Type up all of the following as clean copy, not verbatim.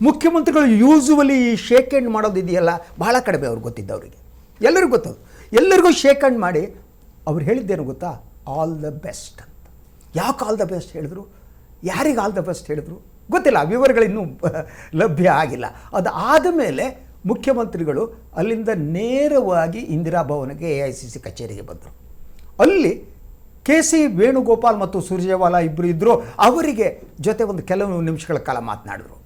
ಮುಖ್ಯಮಂತ್ರಿಗಳು usually shake hand ಮಾಡೋದಿದೆಯಲ್ಲ ಬಹಳ ಕಡಿಮೆ ಅವ್ರಿಗೆ ಗೊತ್ತಿದ್ದವರಿಗೆ, ಎಲ್ಲರಿಗೂ ಗೊತ್ತದು. ಎಲ್ಲರಿಗೂ ಶೇಕ್ ಹ್ಯಾಂಡ್ ಮಾಡಿ ಅವ್ರು ಹೇಳಿದ್ದೇನು ಗೊತ್ತಾ, ಆಲ್ ದ ಬೆಸ್ಟ್ ಅಂತ. ಯಾಕೆ ಆಲ್ ದ ಬೆಸ್ಟ್ ಹೇಳಿದ್ರು, ಯಾರಿಗೆ ಆಲ್ ದ ಬೆಸ್ಟ್ ಹೇಳಿದ್ರು ಗೊತ್ತಿಲ್ಲ, ವಿವರಗಳಿನ್ನೂ ಲಭ್ಯ ಆಗಿಲ್ಲ. ಅದಾದ ಮೇಲೆ ಮುಖ್ಯಮಂತ್ರಿಗಳು ಅಲ್ಲಿಂದ ನೇರವಾಗಿ ಇಂದಿರಾ ಭವನಕ್ಕೆ AICC ಕಚೇರಿಗೆ ಬಂದರು. ಅಲ್ಲಿ KC ವೇಣುಗೋಪಾಲ್ ಮತ್ತು ಸುರ್ಜೇವಾಲಾ ಇಬ್ಬರು ಇದ್ದರು. ಅವರಿಗೆ ಜೊತೆ ಒಂದು ಕೆಲವು ನಿಮಿಷಗಳ ಕಾಲ ಮಾತನಾಡಿದ್ರು.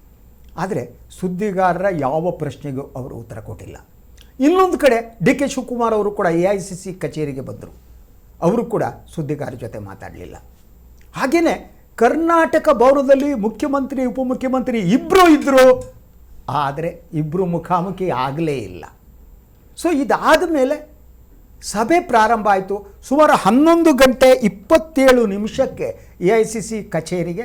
ಆದರೆ ಸುದ್ದಿಗಾರರ ಯಾವ ಪ್ರಶ್ನೆಗೂ ಅವರು ಉತ್ತರ ಕೊಟ್ಟಿಲ್ಲ. ಇನ್ನೊಂದು ಕಡೆ DK ಶಿವಕುಮಾರ್ ಅವರು ಕೂಡ AICC ಕಚೇರಿಗೆ ಬಂದರು. ಅವರು ಕೂಡ ಸುದ್ದಿಗಾರರ ಜೊತೆ ಮಾತಾಡಲಿಲ್ಲ. ಹಾಗೆಯೇ ಕರ್ನಾಟಕ ಭವನದಲ್ಲಿ ಮುಖ್ಯಮಂತ್ರಿ ಉಪಮುಖ್ಯಮಂತ್ರಿ ಇಬ್ಬರು ಇದ್ದರು, ಆದರೆ ಇಬ್ಬರು ಮುಖಾಮುಖಿ ಆಗಲೇ ಇಲ್ಲ. ಸೊ ಇದಾದ ಮೇಲೆ ಸಭೆ ಪ್ರಾರಂಭ ಆಯಿತು. ಸುಮಾರು 11:27 AICC ಕಚೇರಿಗೆ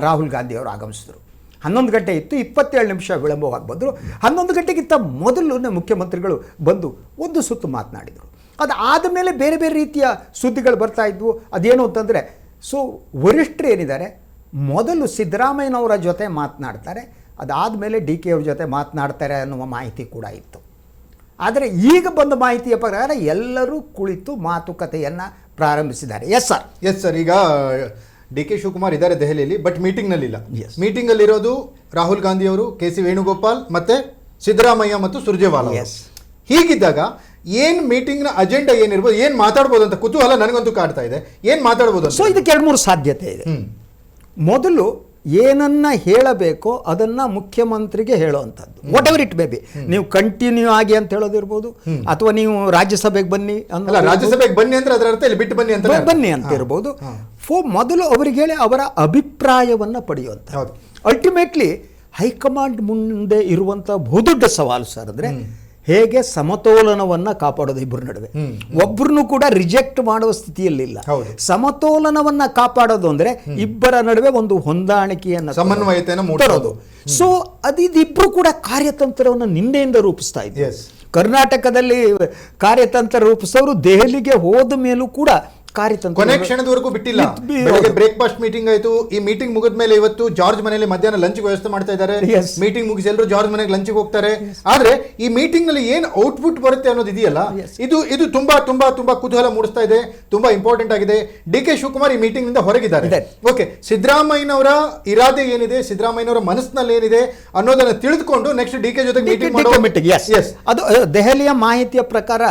ರಾಹುಲ್ ಗಾಂಧಿ ಅವರು ಆಗಮಿಸಿದರು. 11 ಗಂಟೆ ಇತ್ತು, 27 ನಿಮಿಷ ವಿಳಂಬವಾಗಿ ಬಂದರು. 11 ಗಂಟೆಗಿಂತ ಮೊದಲು ಮುಖ್ಯಮಂತ್ರಿಗಳು ಬಂದು ಒಂದು ಸುತ್ತು ಮಾತನಾಡಿದರು. ಅದಾದ ಮೇಲೆ ಬೇರೆ ಬೇರೆ ರೀತಿಯ ಸುದ್ದಿಗಳು ಬರ್ತಾ ಇದ್ವು. ಅದೇನು ಅಂತಂದರೆ, ಸೊ ವರಿಷ್ಠರು ಏನಿದ್ದಾರೆ ಮೊದಲು ಸಿದ್ದರಾಮಯ್ಯನವರ ಜೊತೆ ಮಾತನಾಡ್ತಾರೆ, ಅದಾದಮೇಲೆ DK ಅವ್ರ ಜೊತೆ ಮಾತನಾಡ್ತಾರೆ ಅನ್ನುವ ಮಾಹಿತಿ ಕೂಡ ಇತ್ತು. ಆದರೆ ಈಗ ಬಂದ ಮಾಹಿತಿಯ ಪ್ರಕಾರ ಎಲ್ಲರೂ ಕುಳಿತು ಮಾತುಕತೆಯನ್ನು ಪ್ರಾರಂಭಿಸಿದ್ದಾರೆ. ಎಸ್ ಸರ್, ಈಗ DK ಶಿವಕುಮಾರ್ ಇದ್ದಾರೆ ದೆಹಲಿಯಲ್ಲಿ, ಬಟ್ ಮೀಟಿಂಗ್ನಲ್ಲಿಲ್ಲ. ಮೀಟಿಂಗಲ್ಲಿರೋದು ರಾಹುಲ್ ಗಾಂಧಿ ಅವರು, KC ವೇಣುಗೋಪಾಲ್ ಮತ್ತೆ ಸಿದ್ದರಾಮಯ್ಯ ಮತ್ತು ಸುರ್ಜೇವಾಲಾ. ಹೀಗಿದ್ದಾಗ ಏನು ಮೀಟಿಂಗ್ನ ಅಜೆಂಡಾ ಏನಿರ್ಬೋದು, ಏನು ಮಾತಾಡ್ಬೋದು ಅಂತ ಕುತೂಹಲ ನನಗಂತೂ ಕಾಡ್ತಾ ಇದೆ. ಏನು ಮಾತಾಡ್ಬೋದು? ಸೊ ಇದಕ್ಕೆ 2-3 ಸಾಧ್ಯತೆ ಇದೆ. ಮೊದಲು ಏನನ್ನ ಹೇಳಬೇಕೋ ಅದನ್ನು ಮುಖ್ಯಮಂತ್ರಿಗೆ ಹೇಳುವಂಥದ್ದು, what ever it may be. ನೀವು ಕಂಟಿನ್ಯೂ ಆಗಿ ಅಂತ ಹೇಳೋದಿರ್ಬೋದು, ಅಥವಾ ನೀವು ರಾಜ್ಯಸಭೆಗೆ ಬನ್ನಿ ರಾಜ್ಯಸಭೆಗೆ ಬನ್ನಿ ಅಂದ್ರೆ ಅದರ ಅರ್ಥ ಇಲ್ಲಿ ಬಿಟ್ಟು ಬನ್ನಿ ಅಂತ ಬನ್ನಿ ಅಂತ ಇರ್ಬೋದು. ಮೊದಲು ಅವರಿಗೆ ಹೇಳಿ ಅವರ ಅಭಿಪ್ರಾಯವನ್ನು ಪಡೆಯುವಂಥ. ಅಲ್ಟಿಮೇಟ್ಲಿ ಹೈಕಮಾಂಡ್ ಮುಂದೆ ಇರುವಂಥ ಬಹುದೊಡ್ಡ ಸವಾಲು ಸರ್ ಅಂದರೆ ಹೇಗೆ ಸಮತೋಲನವನ್ನು ಕಾಪಾಡೋದು ಇಬ್ಬರ ನಡುವೆ. ಒಬ್ಬರನ್ನು ಕೂಡ ರಿಜೆಕ್ಟ್ ಮಾಡುವ ಸ್ಥಿತಿಯಲ್ಲಿಲ್ಲ. ಸಮತೋಲನವನ್ನು ಕಾಪಾಡೋದು ಅಂದರೆ ಇಬ್ಬರ ನಡುವೆ ಒಂದು ಹೊಂದಾಣಿಕೆಯನ್ನು, ಸಮನ್ವಯತೆಯನ್ನು ತರೋದು. ಸೊ ಇದಿಬ್ಬರು ಕೂಡ ಕಾರ್ಯತಂತ್ರವನ್ನು ನಿನ್ನೆಯಿಂದ ರೂಪಿಸ್ತಾ ಇದ್ದಾರೆ. ಕರ್ನಾಟಕದಲ್ಲಿ ಕಾರ್ಯತಂತ್ರ ರೂಪಿಸೋರು ದೆಹಲಿಗೆ ಹೋದ ಮೇಲೂ ಕೂಡ ಕಾರ್ಯತಂತ್ರ ಕೊನೆ ಕ್ಷಣದವರೆಗೂ ಬಿಟ್ಟಿಲ್ಲ. ಬ್ರೇಕ್ಫಾಸ್ಟ್ ಮೀಟಿಂಗ್ ಆಯ್ತು. ಈ ಮೀಟಿಂಗ್ ಮುಗಿದ ಮೇಲೆ ಇವತ್ತು ಜಾರ್ಜ್ ಮನೆಯಲ್ಲಿ ಮಧ್ಯಾಹ್ನ ಲಂಚ್ ವ್ಯವಸ್ಥೆ ಮಾಡ್ತಾ ಇದ್ದಾರೆ. ಮೀಟಿಂಗ್ ಮುಗಿಸಿ ಎಲ್ಲರೂ ಜಾರ್ಜ್ ಮನೆಗೆ ಲಂಚ್ಗೆ ಹೋಗ್ತಾರೆ. ಆದ್ರೆ ಈ ಮೀಟಿಂಗ್ ನಲ್ಲಿ ಏನ್ ಔಟ್ಪುಟ್ ಬರುತ್ತೆ ಅನ್ನೋದು ಇದೆಯಲ್ಲ, ಇದು ತುಂಬಾ ತುಂಬಾ ತುಂಬಾ ಕುತೂಹಲ ಮೂಡಿಸ್ತಾ ಇದೆ, ತುಂಬಾ ಇಂಪಾರ್ಟೆಂಟ್ ಆಗಿದೆ. DK ಶಿವಕುಮಾರ್ ಈ ಮೀಟಿಂಗ್ ನಿಂದ ಹೊರಗಿದ್ದಾರೆ. ಓಕೆ, ಸಿದ್ದರಾಮಯ್ಯನವರ ಇರಾದೆ ಏನಿದೆ, ಸಿದ್ದರಾಮಯ್ಯನವರ ಮನಸ್ಸಿನಲ್ಲಿ ಏನಿದೆ ಅನ್ನೋದನ್ನ ತಿಳಿದುಕೊಂಡು ನೆಕ್ಸ್ಟ್ DK ಜೊತೆ ಮೀಟಿಂಗ್ ಅದು ದೆಹಲಿಯ ಮಾಹಿತಿಯ ಪ್ರಕಾರ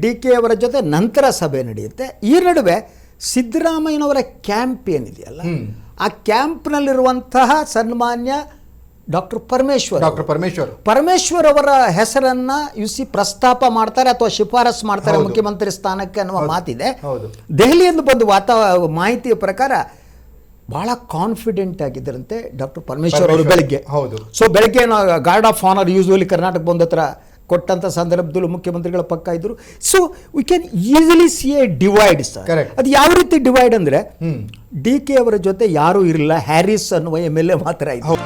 DK ಅವರ ಜೊತೆ ನಂತರ ಸಭೆ ನಡೆಯುತ್ತೆ. ಈ ನಡುವೆ ಸಿದ್ದರಾಮಯ್ಯನವರ ಕ್ಯಾಂಪ್ ಏನಿದೆಯಲ್ಲ, ಆ ಕ್ಯಾಂಪ್ನಲ್ಲಿರುವಂತಹ ಸನ್ಮಾನ್ಯ ಡಾಕ್ಟರ್ ಪರಮೇಶ್ವರ್ ಅವರ ಹೆಸರನ್ನ ಪ್ರಸ್ತಾಪ ಮಾಡ್ತಾರೆ ಅಥವಾ ಶಿಫಾರಸ್ ಮಾಡ್ತಾರೆ ಮುಖ್ಯಮಂತ್ರಿ ಸ್ಥಾನಕ್ಕೆ ಅನ್ನುವ ಮಾತಿದೆ. ದೆಹಲಿಯಿಂದ ಬಂದು ಮಾಹಿತಿಯ ಪ್ರಕಾರ ಬಹಳ ಕಾನ್ಫಿಡೆಂಟ್ ಆಗಿದ್ದರಂತೆ ಡಾಕ್ಟರ್ ಪರಮೇಶ್ವರ್ ಅವರು ಬೆಳಗ್ಗೆ. ಸೊ ಬೆಳಗ್ಗೆ guard of honour usually Karnataka ಬಂದ ಹತ್ರ ಕೊಟ್ಟಂಥ ಸಂದರ್ಭದಲ್ಲೂ ಮುಖ್ಯಮಂತ್ರಿಗಳ ಪಕ್ಕ ಇದ್ರು. So we can easily see a divide sir. ಅದು ಯಾವ ರೀತಿ ಡಿವೈಡ್ ಅಂದರೆ DK ಅವರ ಜೊತೆ ಯಾರೂ ಇರಲಿಲ್ಲ, ಹ್ಯಾರಿಸ್ ಅನ್ನುವ MLA ಮಾತ್ರ ಇತ್ತು.